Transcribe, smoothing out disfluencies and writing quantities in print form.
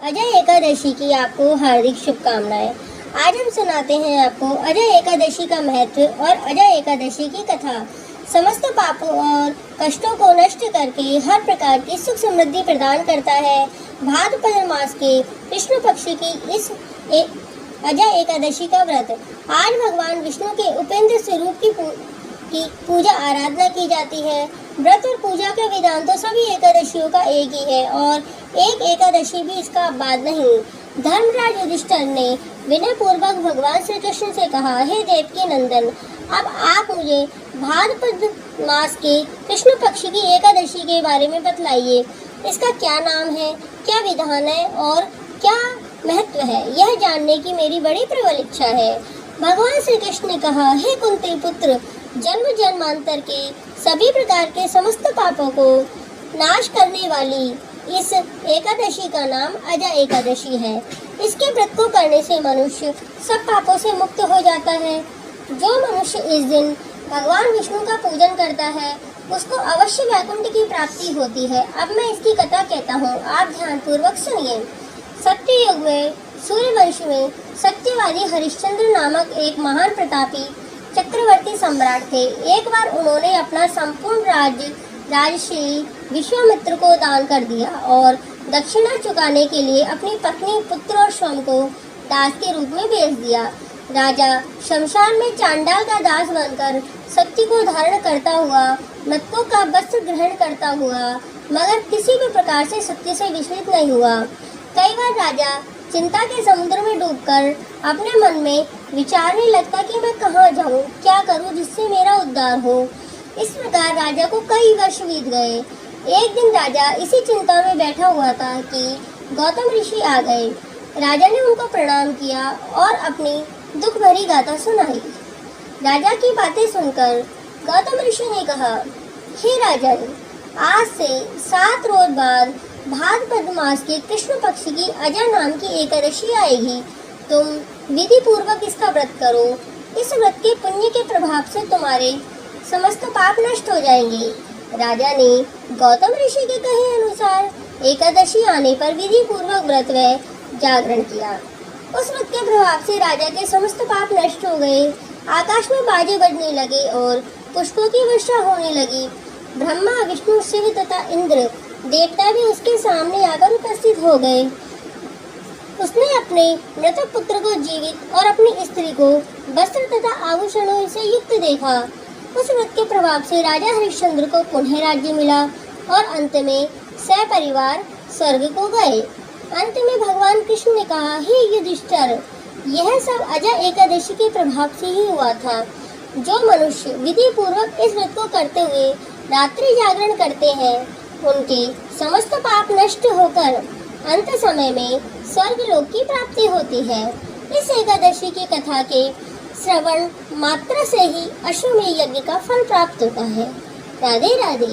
अजय एकादशी की आपको हार्दिक शुभकामनाएं। आज हम सुनाते हैं आपको अजय एकादशी का महत्व और अजय एकादशी की कथा। समस्त पापों और कष्टों को नष्ट करके हर प्रकार की सुख समृद्धि प्रदान करता है। भाद्रपद मास के कृष्ण पक्ष की इस अजय एकादशी का व्रत आज भगवान विष्णु के उपेंद्र स्वरूप की पूजा आराधना की जाती है। व्रत और पूजा का विधान तो सभी एकादशियों का एक ही है और एक एकादशी भी इसका बाद नहीं। धर्मराज युधिष्ठिर ने विनय पूर्वक भगवान श्री कृष्ण से कहा, हे देवकी नंदन, अब आप मुझे भाद्रपद मास के कृष्ण पक्ष की एकादशी के बारे में बतलाइए। इसका क्या नाम है, क्या विधान है और क्या महत्व है, यह जानने की मेरी बड़ी प्रबल इच्छा है। भगवान श्री कृष्ण ने कहा, हे कुंती पुत्र, जन्म जन्मांतर के सभी प्रकार के समस्त पापों को नाश करने वाली इस एकादशी का नाम अजय एकादशी है। इसके व्रत को करने से मनुष्य सब पापों से मुक्त हो जाता है। जो मनुष्य इस दिन भगवान विष्णु का पूजन करता है उसको अवश्य वैकुंठ की प्राप्ति होती है। अब मैं इसकी कथा कहता हूँ, आप ध्यान पूर्वक सुनिए। सत्य युग में सूर्यवंश में सत्यवादी हरिश्चंद्र नामक एक महान प्रतापी चक्रवर्ती सम्राट थे। एक बार उन्होंने अपना संपूर्ण राज्य राजश्री विश्वामित्र को दान कर दिया और दक्षिणा चुकाने के लिए अपनी पत्नी, पुत्र और श्रम को दास के रूप में भेज दिया। राजा शमशान में चांडाल का दास बनकर सत्य को धारण करता हुआ, मृतकों का वस्त्र ग्रहण करता हुआ, मगर किसी भी प्रकार से सत्य से विचलित नहीं हुआ। कई बार राजा चिंता के समुद्र में डूबकर अपने मन में विचारने लगता कि मैं कहाँ जाऊँ, क्या करूँ जिससे मेरा उद्धार हो। इस प्रकार राजा को कई वर्ष बीत गए। एक दिन राजा इसी चिंता में बैठा हुआ था कि गौतम ऋषि आ गए। राजा ने उनको प्रणाम किया और अपनी दुख भरी गाथा सुनाई। राजा की बातें सुनकर गौतम ऋषि ने कहा, हे राजन, आज से 7 रोज बाद भाद्रपद मास के कृष्ण पक्ष की अजय नाम की एकादशी आएगी। तुम विधि पूर्वक इसका व्रत करो। इस व्रत के पुण्य के प्रभाव से तुम्हारे समस्त पाप नष्ट हो जाएंगे। राजा ने गौतम ऋषि के कहे अनुसार एकादशी आने पर विधि पूर्वक व्रत व जागरण किया। उस व्रत के प्रभाव से राजा के समस्त पाप नष्ट हो गए। आकाश में बाजे बजने लगे और पुष्पों की वर्षा होने लगी। ब्रह्मा, विष्णु, शिव तथा इंद्र देवता भी उसके सामने आकर उपस्थित हो गए। उसने अपने मृतक पुत्र को जीवित और अपनी स्त्री को वस्त्र तथा आभूषणों से युक्त देखा। उस व्रत के प्रभाव से राजा हरिश्चंद्र को पुनः राज्य मिला और अंत में सपरिवार स्वर्ग को गए। अंत में भगवान कृष्ण ने कहा, हे युधिष्ठिर, यह सब अजय एकादशी के प्रभाव से ही हुआ था। जो मनुष्य विधि पूर्वक इस व्रत को करते हुए रात्रि जागरण करते हैं, उनके समस्त पाप नष्ट होकर अंत समय में स्वर्ग लोक की प्राप्ति होती है। इस एकादशी की कथा के श्रवण मात्र से ही अश्वमेध यज्ञ का फल प्राप्त होता है। राधे राधे।